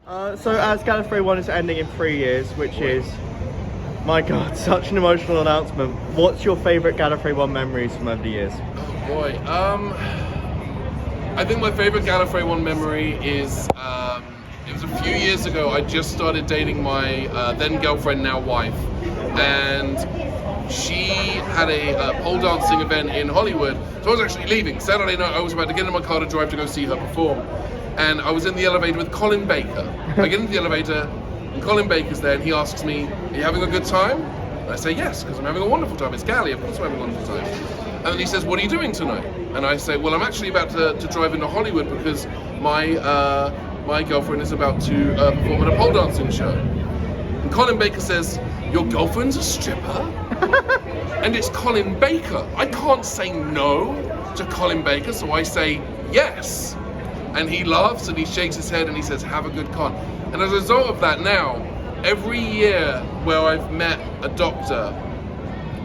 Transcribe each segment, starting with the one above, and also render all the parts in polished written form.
So as Gallifrey One is ending in 3 years, which is, my God, such an emotional announcement. What's your favourite Gallifrey One memories from over the years? Oh boy, I think my favourite Gallifrey One memory is, it was a few years ago. I just started dating my then girlfriend, now wife, and she had a pole dancing event in Hollywood. So I was actually leaving. Saturday night I was about to get in my car to drive to go see her perform. And I was in the elevator with Colin Baker. I get into the elevator and Colin Baker's there and he asks me, "Are you having a good time?" And I say, "Yes, because I'm having a wonderful time. It's Gally, of course I'm having a wonderful time." And then he says, "What are you doing tonight?" And I say, "Well, I'm actually about to drive into Hollywood because my girlfriend is about to perform at a pole dancing show." And Colin Baker says, "Your girlfriend's a stripper?" And it's Colin Baker. I can't say no to Colin Baker, so I say yes. And he laughs and he shakes his head and he says, "Have a good con." And as a result of that now, every year where I've met a doctor,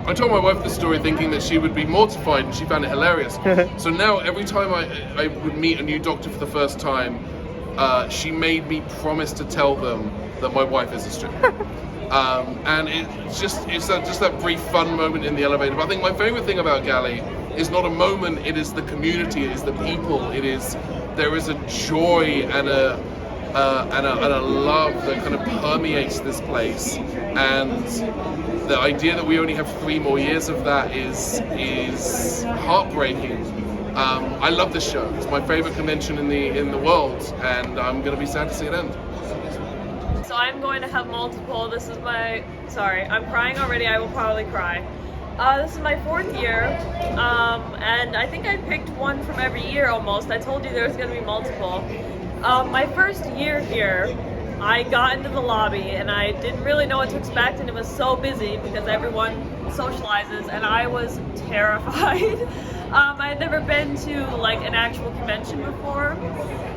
I told my wife this story thinking that she would be mortified and she found it hilarious. So now every time I would meet a new doctor for the first time, she made me promise to tell them that my wife is a stripper. And it's just that brief fun moment in the elevator. But I think my favorite thing about Galley is not a moment, it is the community, it is the people, there is a joy and a love that kind of permeates this place. And the idea that we only have 3 more years of that is heartbreaking. I love this show. It's my favorite convention in the world, and I'm going to be sad to see it end. So I'm going to have multiple. Sorry, I'm crying already. I will probably cry. This is my 4th year, and I think I picked one from every year almost. I told you there was going to be multiple. My first year here, I got into the lobby and I didn't really know what to expect, and it was so busy because everyone socializes, and I was terrified. I had never been to like an actual convention before,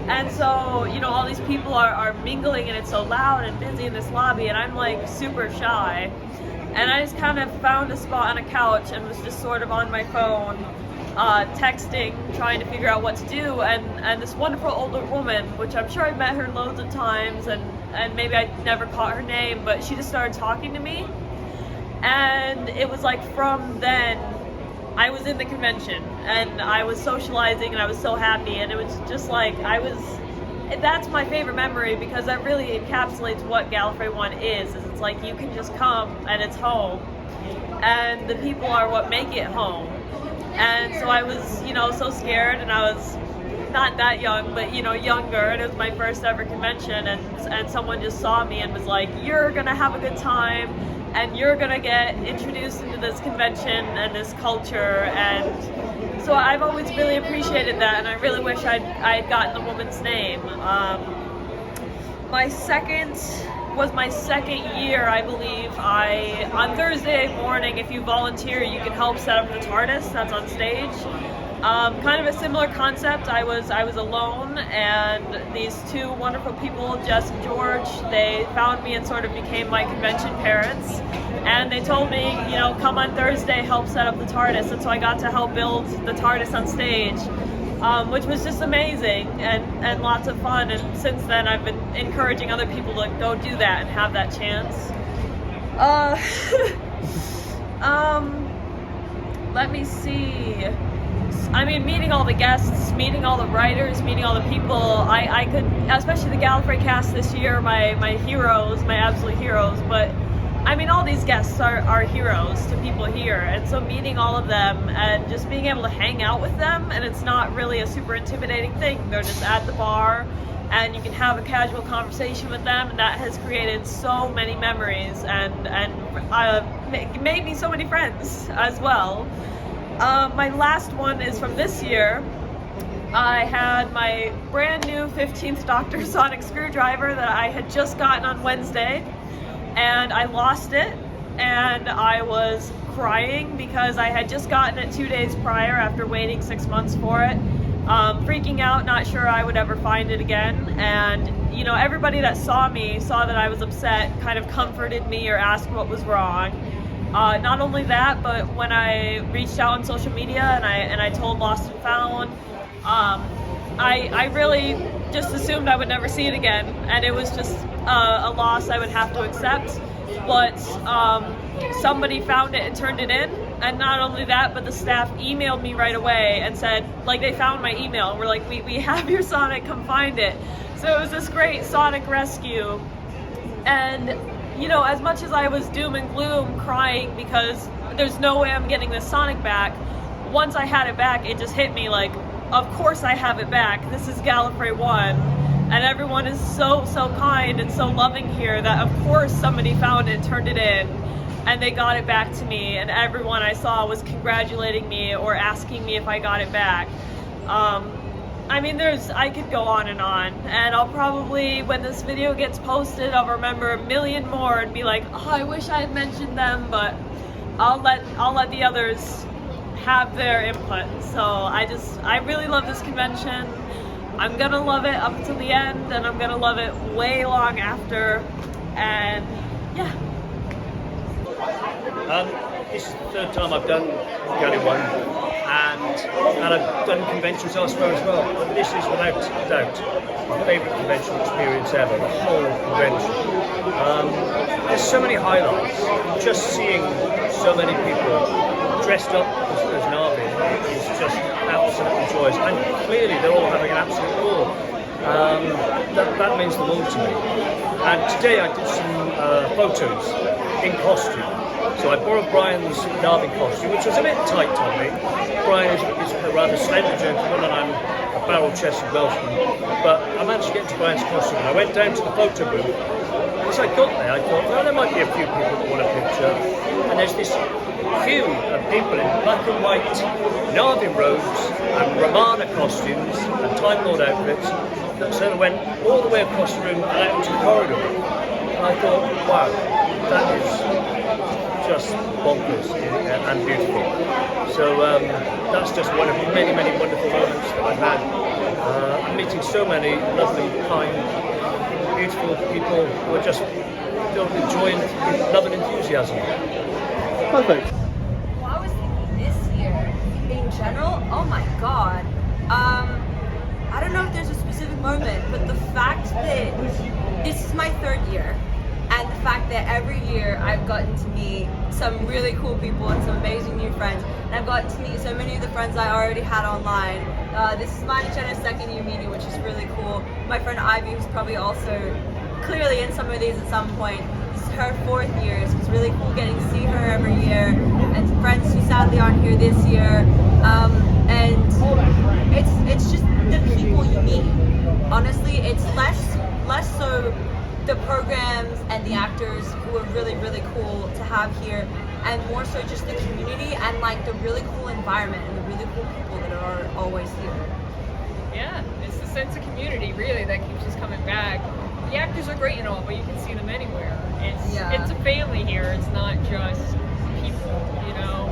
and so all these people are mingling and it's so loud and busy in this lobby, and I'm like super shy. And I just kind of found a spot on a couch and was just sort of on my phone, texting, trying to figure out what to do. And this wonderful older woman, which I'm sure I've met her loads of times, and maybe I never caught her name, but she just started talking to me. And it was like from then, I was in the convention and I was socializing and I was so happy. And it was just like, that's my favorite memory because that really encapsulates what Gallifrey One is it's like you can just come and it's home, and the people are what make it home. And so I was, so scared, and I was not that young, but younger, and it was my first ever convention, and someone just saw me and was like, "You're gonna have a good time, and you're gonna get introduced into this convention and this culture." And so I've always really appreciated that, and I really wish I'd gotten the woman's name. My second year, I believe. On Thursday morning, if you volunteer, you can help set up the TARDIS that's on stage. Kind of a similar concept. I was alone, and these 2 wonderful people, Jess and George, they found me and sort of became my convention parents. And they told me, come on Thursday, help set up the TARDIS. And so I got to help build the TARDIS on stage, which was just amazing and lots of fun. And since then, I've been encouraging other people to go do that and have that chance. Let me see. I mean, meeting all the guests, meeting all the writers, meeting all the people, I could, especially the Gallifrey cast this year, my heroes, my absolute heroes, but I mean, all these guests are heroes to people here, and so meeting all of them and just being able to hang out with them, and it's not really a super intimidating thing. They're just at the bar, and you can have a casual conversation with them, and that has created so many memories and made me so many friends as well. My last one is from this year. I had my brand new 15th Doctor sonic screwdriver that I had just gotten on Wednesday, and I lost it, and I was crying because I had just gotten it 2 days prior after waiting 6 months for it. Freaking out, not sure I would ever find it again, and everybody that saw me saw that I was upset, kind of comforted me or asked what was wrong. Not only that, but when I reached out on social media and I told Lost and Found, I really just assumed I would never see it again, and it was just a loss I would have to accept. But somebody found it and turned it in, and not only that, but the staff emailed me right away and said, like, they found my email and were like, we have your Sonic, come find it. So it was this great Sonic rescue. And you know, as much as I was doom and gloom crying because there's no way I'm getting this Sonic back, once I had it back, it just hit me like, of course I have it back. This is Gallifrey One. And everyone is so kind and so loving here that of course somebody found it, turned it in, and they got it back to me, and everyone I saw was congratulating me or asking me if I got it back. I mean, I could go on, and I'll probably, when this video gets posted, I'll remember a million more and be like, oh, I wish I had mentioned them, but I'll let the others have their input. So I really love this convention. I'm gonna love it up until the end, and I'm gonna love it way long after, and yeah. This is the third time I've done Gallifrey One, and I've done conventions elsewhere as well, but this is without doubt my favourite convention experience ever, the whole convention. There's so many highlights, just seeing so many people dressed up as Na'vi is just absolutely joyous, and clearly they're all having an absolute ball. That means the world to me. And today I did some photos in costume. So I borrowed Brian's Na'vi costume, which was a bit tight on me. Brian is a rather slender gentleman, and I'm a barrel-chested Welshman. But I managed to get into Brian's costume, and I went down to the photo booth. And as I got there, I thought, well, there might be a few people that want a picture. And there's this queue of people in black and white Na'vi robes and Romana costumes and Time Lord outfits that sort of went all the way across the room and out into the corridor. And I thought, wow, that is just bonkers and beautiful. So that's just one of many wonderful moments that I've had. I'm meeting so many lovely, kind, beautiful people who are just filled with joy and love and enthusiasm. Perfect. Well, I was thinking this year, in general, oh my god. I don't know if there's a specific moment, but the fact that this is my third year, and the fact that every year I've gotten to meet some really cool people and some amazing new friends, and I've gotten to meet so many of the friends I already had online. This is mine and Jenna's second year meeting, which is really cool. My friend Ivy, who's probably also clearly in some of these at some point, this is her 4th year, so it's really cool getting to see her every year, and friends who sadly aren't here this year. And it's just the people you meet. Honestly, it's less so the programs and the actors who are really cool to have here, and more so just the community and like the really cool environment and the really cool people that are always here. Yeah, it's the sense of community really that keeps us coming back. The actors are great and all, but you can see them anywhere. It's a family here. It's not just people, you know.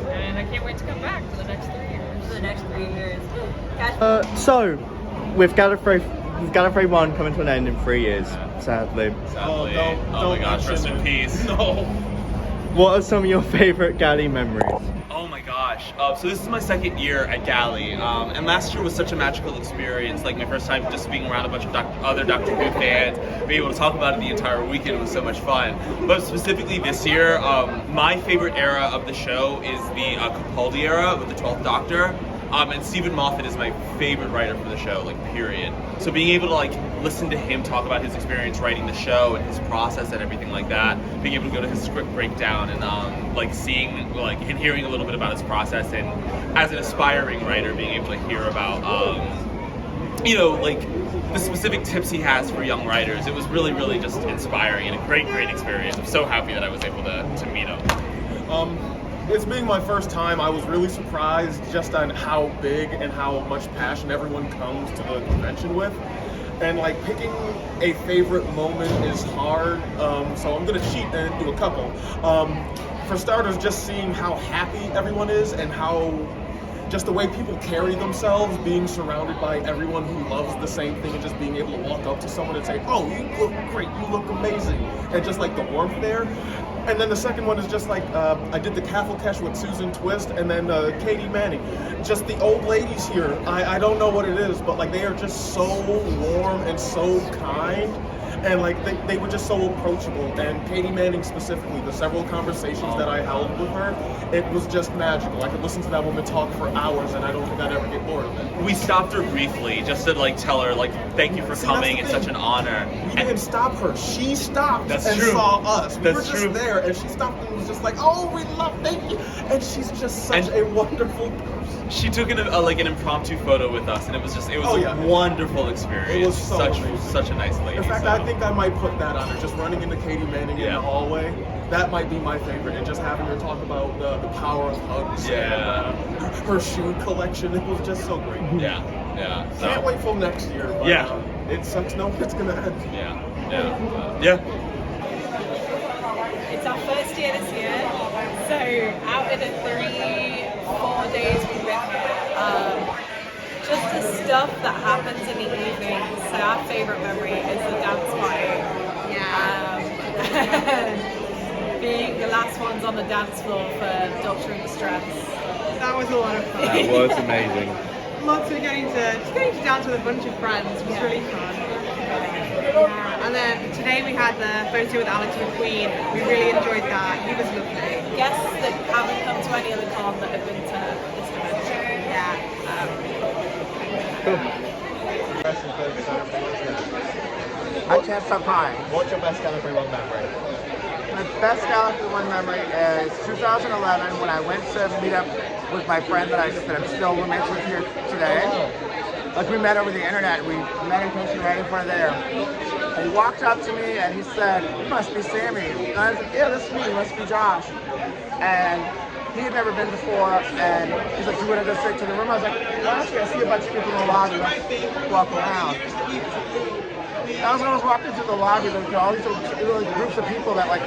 And I can't wait to come back for the next 3 years. For the next 3 years. Gosh. So, with Gallifrey One coming to an end in 3 years, sadly. Sadly. Oh my gosh, rest in peace. No. What are some of your favourite Galley memories? Oh my gosh. So this is my 2nd year at Galley, and last year was such a magical experience. Like my first time just being around a bunch of other Doctor Who fans, being able to talk about it the entire weekend was so much fun. But specifically this year, my favorite era of the show is the Capaldi era with the 12th Doctor. And Stephen Moffat is my favorite writer for the show, like, period. So being able to, like, listen to him talk about his experience writing the show and his process and everything like that, being able to go to his script breakdown and, like, seeing, like, and hearing a little bit about his process, and as an aspiring writer, being able to hear about, you know, like, the specific tips he has for young writers. It was really just inspiring and a great experience. I'm so happy that I was able to meet him. It's being my first time, I was really surprised just on how big and how much passion everyone comes to the convention with. And like picking a favorite moment is hard, so I'm gonna cheat and do a couple. For starters, just seeing how happy everyone is and how just the way people carry themselves, being surrounded by everyone who loves the same thing, and just being able to walk up to someone and say, "Oh, you look great, you look amazing," and just like the warmth there. And then the second one is just like, I did the Cash with Susan Twist and then Katie Manning. Just the old ladies here, I don't know what it is, but like they are just so warm and so kind. And like they were just so approachable. And Katie Manning specifically, the several conversations that I held with her, it was just magical. I could listen to that woman talk for hours and I don't think I'd ever get bored of it. We stopped her briefly just to like tell her like thank you for coming. It's such an honor. We didn't stop her. She stopped and true. saw us. We That's were just true. there and she stopped and was just like, "Oh, we love, thank you." And she's just such a wonderful person. She took an impromptu photo with us, and it was a wonderful experience. It was so amazing. Such a nice lady. In fact, so. I think I might put that on her. Just running into Katie Manning in the hallway. That might be my favorite. And just having her talk about the power of hugs. Yeah. And, her shoe collection. It was just so great. Yeah. So. Can't wait till next year. But, it sucks knowing it's gonna end. Yeah. It's our first year this year, so out of the 3-4 days we've been here, just the stuff that happens in the evening. So our favourite memory is the dance party. Being the last ones on the dance floor for Doctor in Distress. That was a lot of fun. That was amazing. Lots of getting to dance with a bunch of friends was really fun. And then today we had the photo with Alex McQueen. We really enjoyed that. He was lovely. Guests that haven't come to any other con that have been to this convention. I can't stop crying. What's your best Gallifrey One memory? My best Gallifrey One memory is 2011 when I went to meet up with my friend that I'm still roommates with here today. Like we met over the internet. We met in person right in front of there. And he walked up to me and he said, "You must be Sammy." And I was like, "Yeah, this is me. You must be Josh." And he had never been before, and he's like, "You want to go straight to the room?" I was like, "Well, actually, I see a bunch of people in the lobby. Let's walk around." As I was walking through the lobby, there were all these little groups of people that like,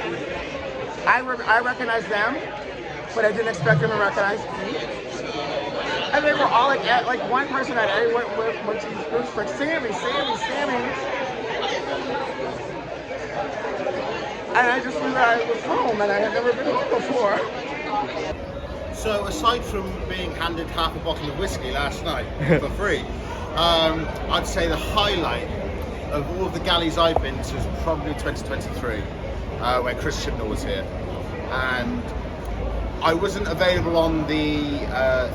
I recognized them, but I didn't expect them to recognize me. And they were all like one person at every went to these groups like, "Sammy, Sammy, Sammy." And I just knew that I was home and I had never been home before. So aside from being handed half a bottle of whiskey last night for free, I'd say the highlight of all of the galleys I've been to is probably 2023, where Chris Chibnall was here. And I wasn't available on the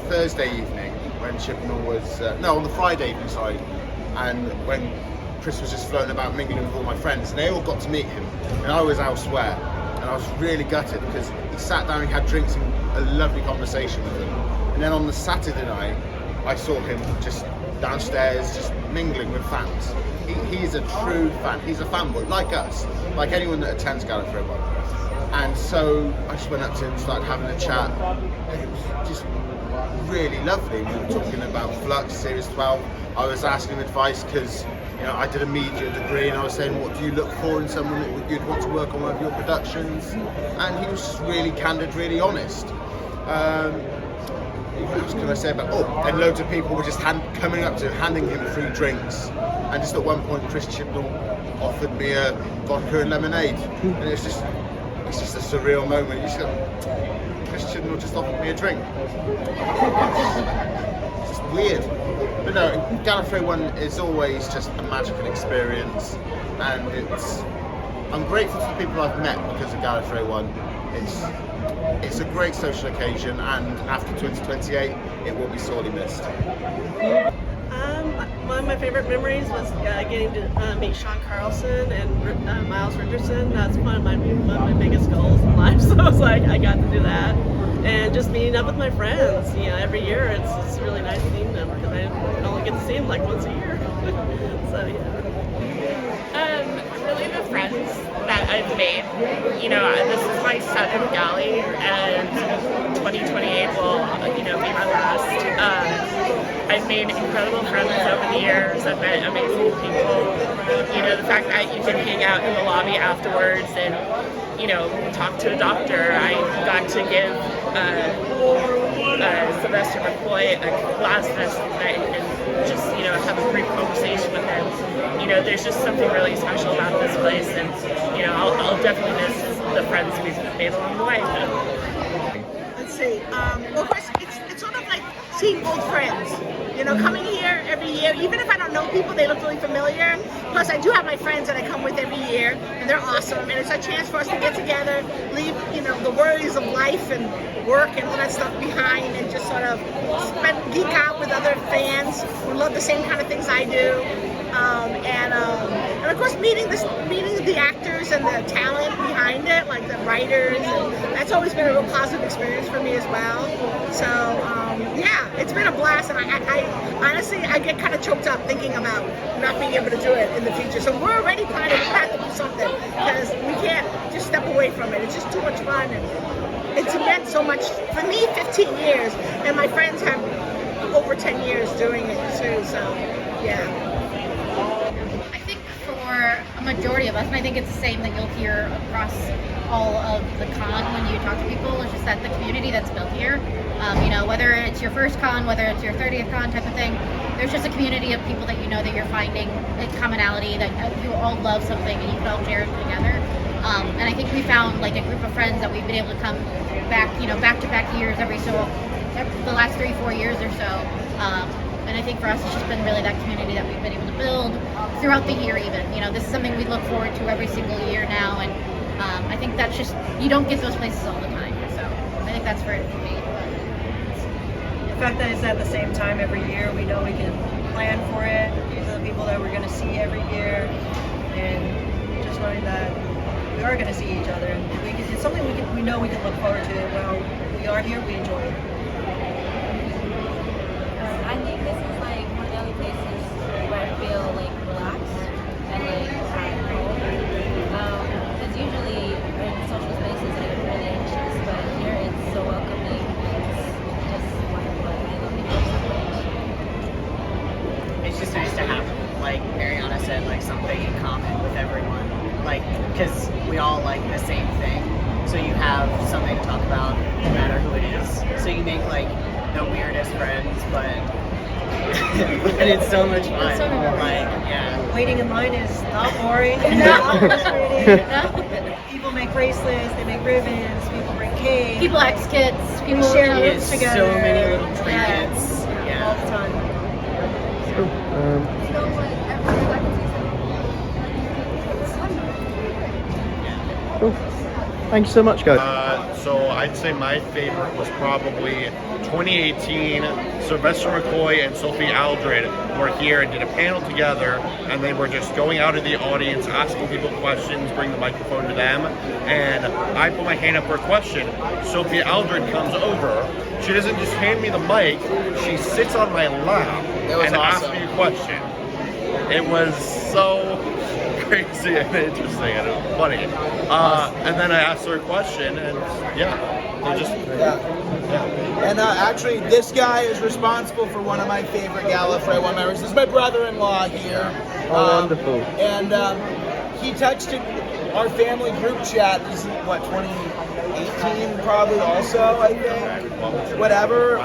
Thursday evening when Chibnall was, on the Friday evening, sorry, and when Chris was just floating about mingling with all my friends, and they all got to meet him, and I was elsewhere, and I was really gutted because he sat down, he had drinks and a lovely conversation with them. And then on the Saturday night, I saw him just downstairs, just mingling with fans. He's a true fan. He's a fanboy, like us, like anyone that attends Gallifrey One. And so I just went up to him, started having a chat, and it was just really lovely. We were talking about Flux, Series 12. I was asking him advice because I did a media degree, and I was saying, what do you look for in someone that you'd want to work on one of your productions? And he was just really candid, really honest. What else can I say about? And loads of people were just coming up to him, handing him free drinks. And just at one point, Chris Chibnall offered me a vodka and lemonade, and it's just a surreal moment. You just go, Chris Chibnall just offered me a drink. It's just weird. But no, Gallifrey One is always just a magical experience, and I'm grateful for the people I've met because of Gallifrey One. It's a great social occasion, and after 2028, it will be sorely missed. One of my favorite memories was getting to meet Sean Carlson and Miles Richardson. That's one of my biggest goals in life. So I was like, I got to do that, and just meeting up with my friends. Every year it's really nice meeting them because I only get to see them like once a year. So really the friends that I've made. This is my second galley, and 2028 will, be my last. I've made incredible friends over the years. I've met amazing people. The fact that you can hang out in the lobby afterwards and, talk to a doctor. I got to give Sylvester McCoy at Glass Fest tonight and just, have a brief conversation with him. There's just something really special about this place, and, I'll definitely miss the friends we've made along the way. Let's see. Well, of course, it's sort of like seeing old friends. Coming here every year, even if I don't know people, they look really familiar. Plus, I do have my friends that I come with every year, and they're awesome. And it's a chance for us to get together, leave, the worries of life and work and all that stuff behind, and just sort of geek out with other fans who love the same kind of things I do. And of course, meeting the actors and the talent behind it, like the writers, and that's always been a real positive experience for me as well. So yeah, it's been a blast, and I honestly I get kind of choked up thinking about not being able to do it in the future. So we're already planning to do something because we can't just step away from it. It's just too much fun, and it's meant so much for me. 15 years, and my friends have over 10 years doing it too. So yeah. For a majority of us, and I think it's the same that you'll hear across all of the con when you talk to people, is just that the community that's built here, whether it's your first con, whether it's your 30th con type of thing, there's just a community of people that that you're finding a commonality, that you all love something and you can all share it together. And I think we found like a group of friends that we've been able to come back, back to back years the last 3-4 years or so. And I think for us, it's just been really that community that we've been able to build throughout the year even. This is something we look forward to every single year now, and I think that's just, you don't get those places all the time. So I think that's for it for me. The fact that it's at the same time every year, we know we can plan for it. These are the people that we're going to see every year, and just knowing that we are going to see each other, and it's something we know we can look forward to. While we are here, we enjoy it. I think this is like one of the only places where I feel like relaxed and like at home. Because usually in social spaces I get really anxious, but here it's so welcoming. It's just wonderful. I love it so much. It's just nice to have, like Mariana said, like something in common with everyone. Like, because we all like the same thing, so you have something to talk about no matter who it is. So you make like the weirdest friends, but and it's so much fun. So like, yeah. Waiting in line is not boring. It's not frustrating. People make bracelets, they make ribbons, people bring cake. People X kids, people share There's rooms together. so many little trinkets. Yeah. All the time. Cool. Thank you so much, guys. So I'd say my favorite was probably 2018. Sylvester McCoy and Sophie Aldred were here and did a panel together, and they were just going out in the audience, asking people questions, bring the microphone to them, and I put my hand up for a question. Sophie Aldred comes over. She doesn't just hand me the mic, she sits on my lap and asks me a question. It was so crazy and interesting and funny. And then I asked her a question, and they just And actually, this guy is responsible for one of my favorite Gallifrey One members. This is my brother-in-law here. Oh, wonderful. And he texted our family group chat. This is what, 2018 probably also, I think. Whatever.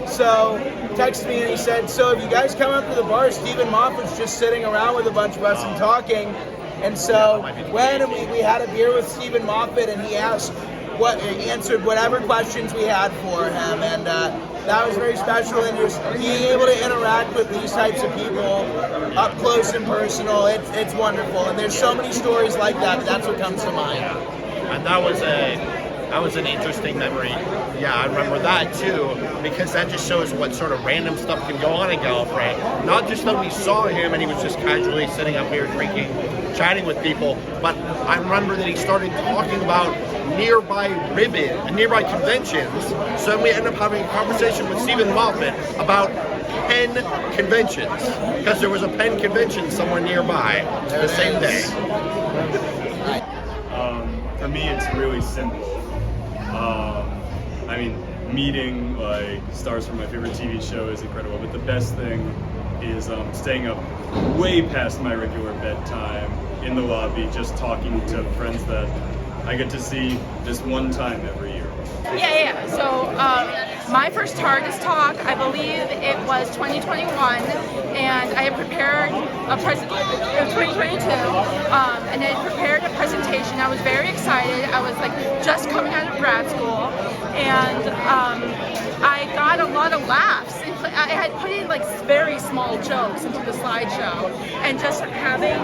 So texted me and he said, so if you guys come up to the bar, Stephen Moffat's just sitting around with a bunch of us and talking. And so we had a beer with Stephen Moffat, and he answered whatever questions we had for him, and that was very special. And just being able to interact with these types of people up close and personal, it's wonderful. And there's so many stories like that. But that's what comes to mind. And that was an interesting memory. Yeah, I remember that too, because that just shows what sort of random stuff can go on in Gallifrey. Not just that we saw him and he was just casually sitting up here drinking, chatting with people, but I remember that he started talking about nearby conventions. So then we ended up having a conversation with Stephen Moffat about pen conventions, because there was a pen convention somewhere nearby the same day. For me, it's really simple. I mean, meeting like stars from my favorite TV show is incredible, but the best thing is staying up way past my regular bedtime in the lobby, just talking to friends that I get to see just one time every year. Yeah. So my first TARDIS talk, I believe it was 2021, and I had prepared a it was 2022, and I had prepared a presentation. I was very excited. I was like just coming out of grad school, and I got a lot of laughs. I had put in like very small jokes into the slideshow, and just having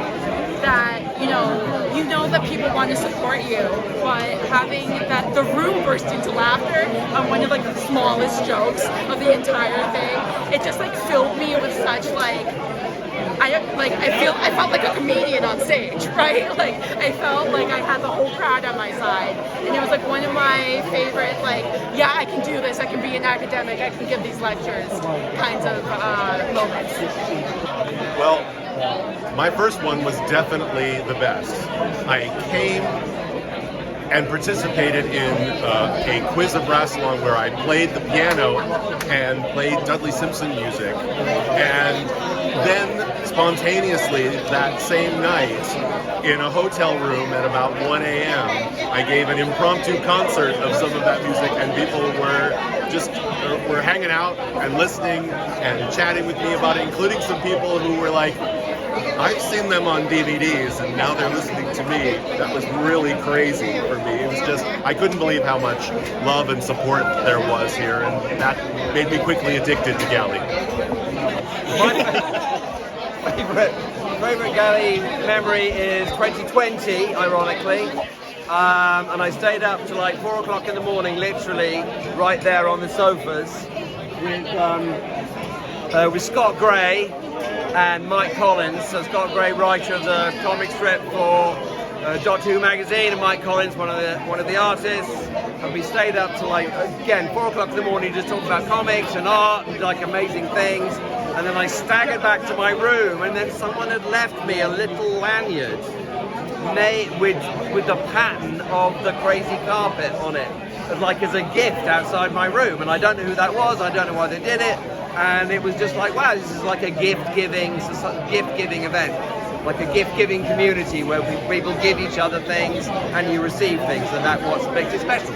that, you know that people want to support you, but having that the room burst into laughter on one of like the smallest jokes of the entire thing, it just like filled me with such like I felt like a comedian on stage, right? Like I felt like I had the whole crowd on my side, and it was like one of my favorite, like, yeah, I can do this, I can be an academic, I can give these lectures kinds of moments. Well, my first one was definitely the best. I came and participated in a quiz of Rassilon where I played the piano and played Dudley Simpson music, and then spontaneously that same night in a hotel room at about 1 a.m. I gave an impromptu concert of some of that music, and people were hanging out and listening and chatting with me about it, including some people who were like, I've seen them on DVDs and now they're listening to me. That was really crazy for me. It was just, I couldn't believe how much love and support there was here, and that made me quickly addicted to Galley. Favorite Galley memory is 2020, ironically. And I stayed up till like 4 o'clock in the morning, literally, right there on the sofas with Scott Gray and Mike Collins. So Scott Gray, writer of the comic strip for Doctor Who magazine, and Mike Collins, one of the artists. And we stayed up till like, again, 4 o'clock in the morning, just talking about comics and art and like amazing things. And then I staggered back to my room, and then someone had left me a little lanyard with the pattern of the crazy carpet on it, like as a gift outside my room. And I don't know who that was, I don't know why they did it. And it was just like, wow, this is like a gift-giving event, like a gift-giving community where people give each other things and you receive things, and that's what makes it special.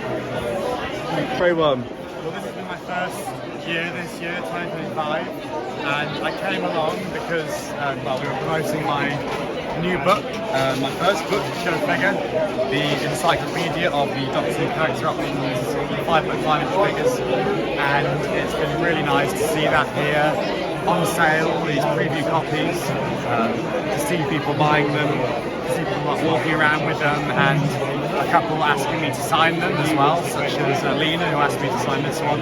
Very well. Well, this has been my first year this year, 2025, and I came along because we were promoting my new book, my first book, Show Figure, the encyclopedia of the Doctor Who character options, 5.5-inch figures, and it's been really nice to see that here on sale, these preview copies, to see people buying them, to see people walking around with them, and a couple asking me to sign them as well, such as Lena, who asked me to sign this one.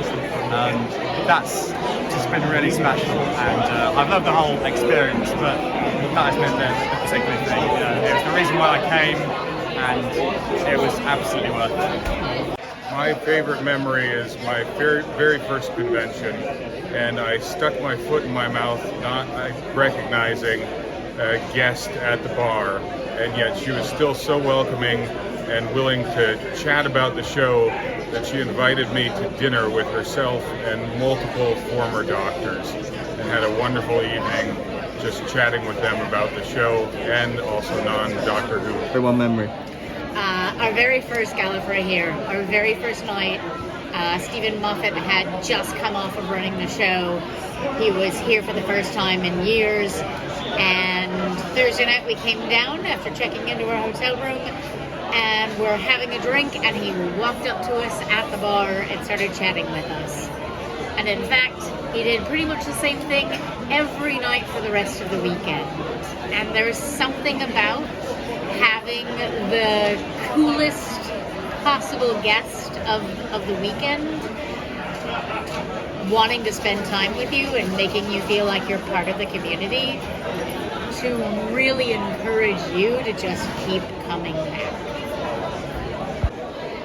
That's just been really special, and I've loved the whole experience, but that has been the particular thing. It was the reason why I came, and it was absolutely worth it. My favorite memory is my very first convention, and I stuck my foot in my mouth, not recognizing a guest at the bar, and yet she was still so welcoming and willing to chat about the show that she invited me to dinner with herself and multiple former doctors, and had a wonderful evening just chatting with them about the show and also non-Doctor Who. Very one memory. Our very first Gallifrey here, our very first night, Stephen Moffat had just come off of running the show. He was here for the first time in years, and Thursday night we came down after checking into our hotel room, and we're having a drink, and he walked up to us at the bar and started chatting with us. And in fact, he did pretty much the same thing every night for the rest of the weekend. And there's something about having the coolest possible guest of the weekend wanting to spend time with you and making you feel like you're part of the community to really encourage you to just keep coming back.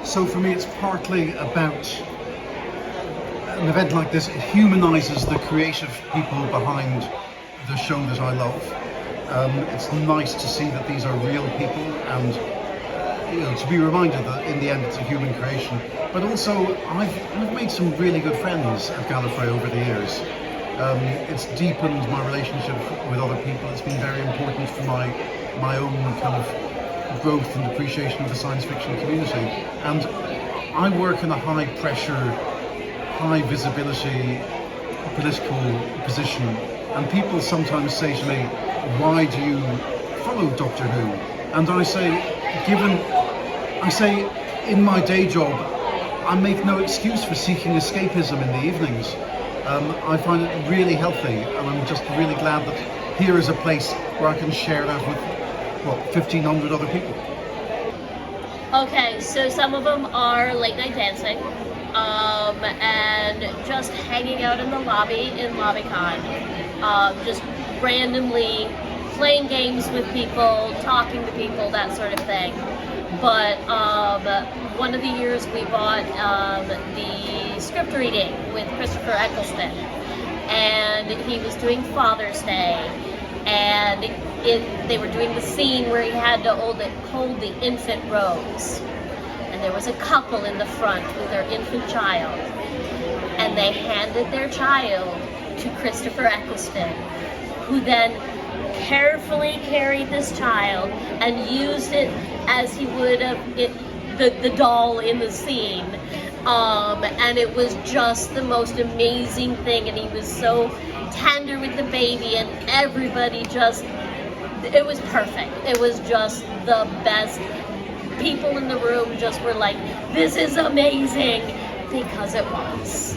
So for me, it's partly about an event like this. It humanizes the creative people behind the show that I love. It's nice to see that these are real people, and to be reminded that in the end it's a human creation. But also, I've made some really good friends at Gallifrey over the years. It's deepened my relationship with other people. It's been very important for my own kind of growth and appreciation of the science fiction community. And I work in a high pressure high visibility political position, and people sometimes say to me, why do you follow Doctor Who? And I say, in my day job, I make no excuse for seeking escapism in the evenings. I find it really healthy, and I'm just really glad that here is a place where I can share that with, 1,500 other people. Okay, so some of them are late night dancing, and just hanging out in the lobby in LobbyCon, just randomly playing games with people, talking to people, that sort of thing. But one of the years we bought the script reading with Christopher Eccleston, and he was doing Father's Day, and they were doing the scene where he had to hold the infant Rose, and there was a couple in the front with their infant child, and they handed their child to Christopher Eccleston, who then carefully carried this child and used it as he would have the doll in the scene, and it was just the most amazing thing, and he was so tender with the baby, and everybody just, it was perfect. It was just the best. People in the room just were like, this is amazing, because it was.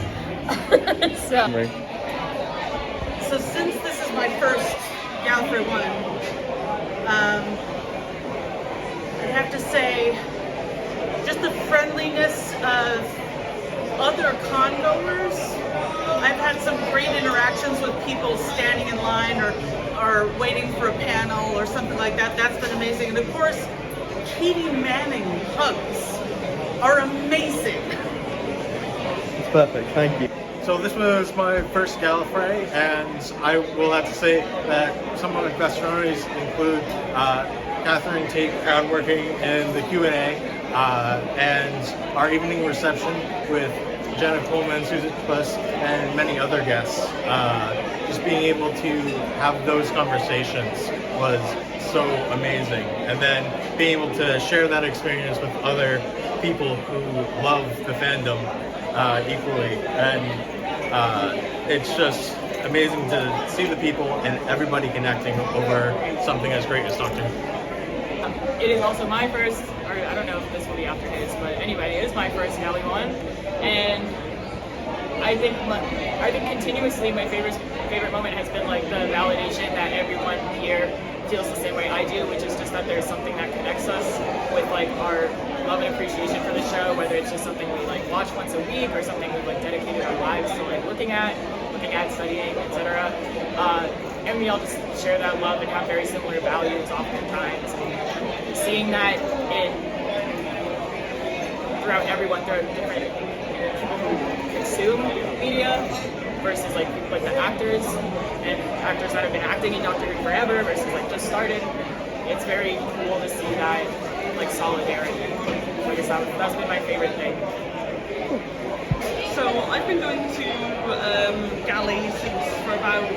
So since this is my first Gallifrey One, I have to say, just the friendliness of other con-goers. I've had some great interactions with people standing in line or waiting for a panel or something like that. That's been amazing. And of course, Katie Manning hugs are amazing. It's perfect, thank you. So this was my first Gallifrey, and I will have to say that some of my best memories include Catherine Tate crowd working in the Q&A, and our evening reception with Jenna Coleman, Susan Puss, and many other guests. Just being able to have those conversations was so amazing, and then being able to share that experience with other people who love the fandom equally, and it's just amazing to see the people and everybody connecting over something as great as Doctor Who. It is also my first, or I don't know if this will be after his, but anyway, it is my first Galley One, and I think continuously my favorite moment has been like the validation that everyone here feels the same way I do, which is just that there's something that connects us with like our love and appreciation for the show, whether it's just something we like watch once a week or something we've like dedicated our lives to like looking at, studying, etc. And we all just share that love and have very similar values oftentimes. And seeing that throughout everyone, throughout different people who consume media versus like the actors and actors that have been acting in Doctor Who forever versus like just started. It's very cool to see that like solidarity. Like I said, that's been my favorite thing. So I've been going to Galley since about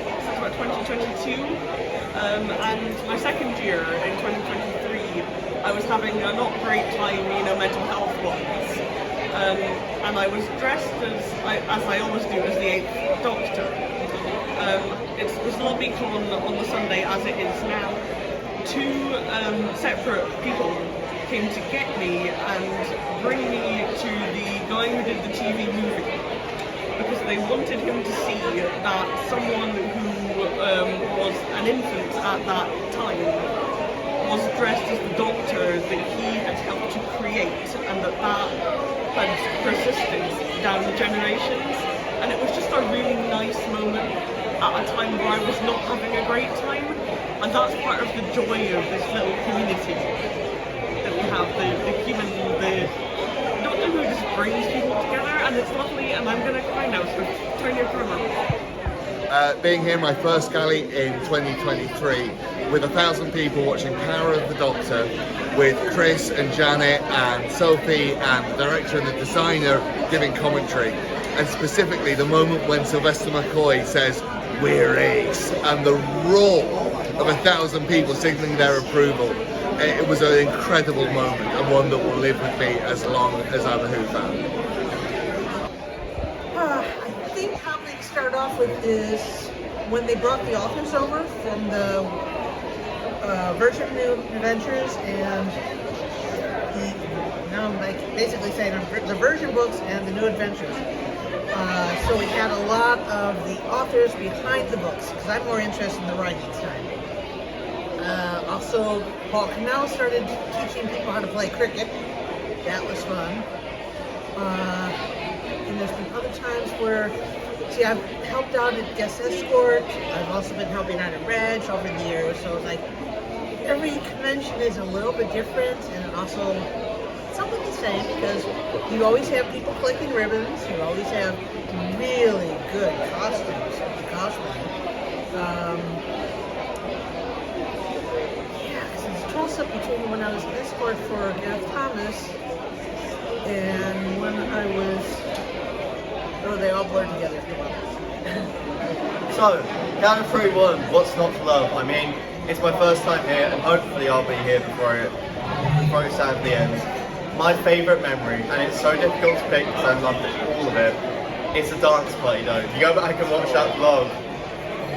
2022, and my second year in 2023, I was having a not great time, mental health wise, and I was dressed as I always do, as the 8th Doctor. It was LobbyCon on the Sunday as it is now. Two separate people came to get me and bring me to the guy who did the TV movie, because they wanted him to see that someone who was an infant at that time was dressed as the Doctor that he had helped to create, and that had persisted down the generations. And it was just a really nice moment at a time where I was not having a great time, and that's part of the joy of this little community that we have, the Doctor Who just brings people together, and it's lovely, and I'm gonna cry now, so turn your camera. Being here my first Galley in 2023 with 1,000 people watching Power of the Doctor, with Chris and Janet and Sophie and the director and the designer giving commentary, and specifically the moment when Sylvester McCoy says, "We're Ace," and the roar of 1,000 people signaling their approval. It was an incredible moment, and one that will live with me as long as I'm a Who fan. off with is when they brought the authors over from the version of New Adventures and now I'm like basically saying the version books and the New Adventures. So we had a lot of the authors behind the books because I'm more interested in the writing this time. Also, Paul Cannell started teaching people how to play cricket. That was fun. And there's been other times where, see, I've helped out at Guest Escort. I've also been helping out at Reg over the years. So it's like every convention is a little bit different and also something the same because you always have people collecting ribbons. You always have really good costumes to cosplay. It's a toss-up between when I was an escort for Gareth Thomas and when I was, oh, they all blur together. So, Gallifrey One, what's not to love? I mean, it's my first time here, and hopefully I'll be here before it sadly ends. My favourite memory, and it's so difficult to pick because I loved all of it, it's a dance party though. If you go back and watch that vlog,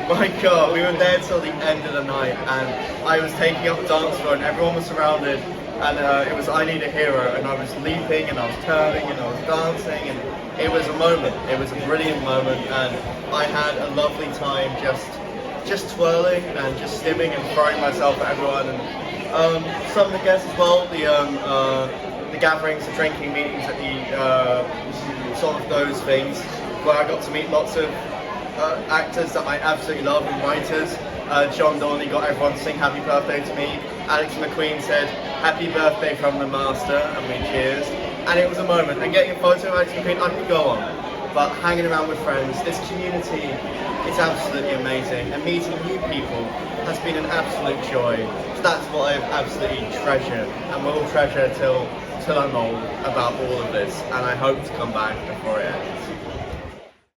my god, we were there till the end of the night, and I was taking up the dance floor and everyone was surrounded, and it was I Need a Hero, and I was leaping and I was turning and I was dancing, and it was a moment. It was a brilliant moment, and I had a lovely time just twirling and just stimming and throwing myself at everyone. And some of the guests as well, the gatherings, the drinking meetings at the sort of those things where I got to meet lots of actors that I absolutely love and writers. John Dorney got everyone to sing happy birthday to me. Alex McQueen said happy birthday from the master, and we cheers. And it was a moment, and getting a photo of Alex McQueen, I could go on. But hanging around with friends, this community, it's absolutely amazing. And meeting new people has been an absolute joy. So that's what I've absolutely treasured, and will treasure till I'm old about all of this. And I hope to come back before it ends.